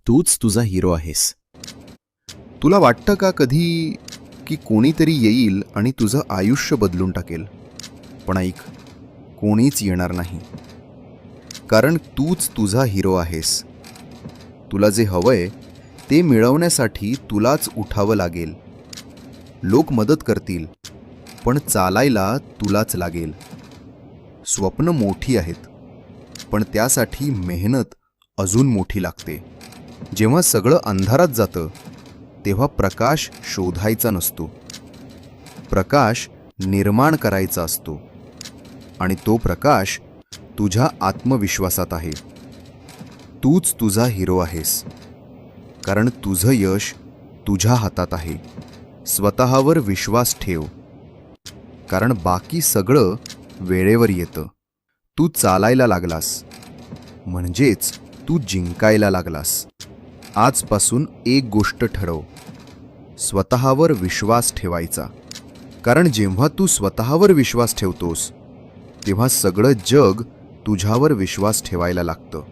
तूच तुझा हिरो आहेस. तुला वाटतं का कधी की कोणीतरी येईल आणि तुझं आयुष्य बदलून टाकेल? पण ऐक, कोणीच येणार नाही. कारण तूच तुझा हिरो आहेस. तुला जे हवंय ते मिळवण्यासाठी तुलाच उठावं लागेल. लोक मदत करतील, पण चालायला तुलाच लागेल. स्वप्न मोठी आहेत, पण त्यासाठी मेहनत अजून मोठी लागते. जेव्हा सगळं अंधारात जातं तेव्हा प्रकाश शोधायचा नसतो, प्रकाश निर्माण करायचा असतो. आणि तो प्रकाश तुझ्या आत्मविश्वासात आहे. तूच तुझा हिरो आहेस, कारण तुझं यश तुझ्या हातात आहे. स्वतःवर विश्वास ठेव, कारण बाकी सगळं वेळेवर येतं. तू चालायला लागलास म्हणजेच तू जिंकायला लागलास. आजपासून एक गोष्ट ठरव, स्वतःवर विश्वास ठेवायचा. कारण जेव्हा तू स्वतःवर विश्वास ठेवतोस तेव्हा सगळं जग तुझ्यावर विश्वास ठेवायला लागतं.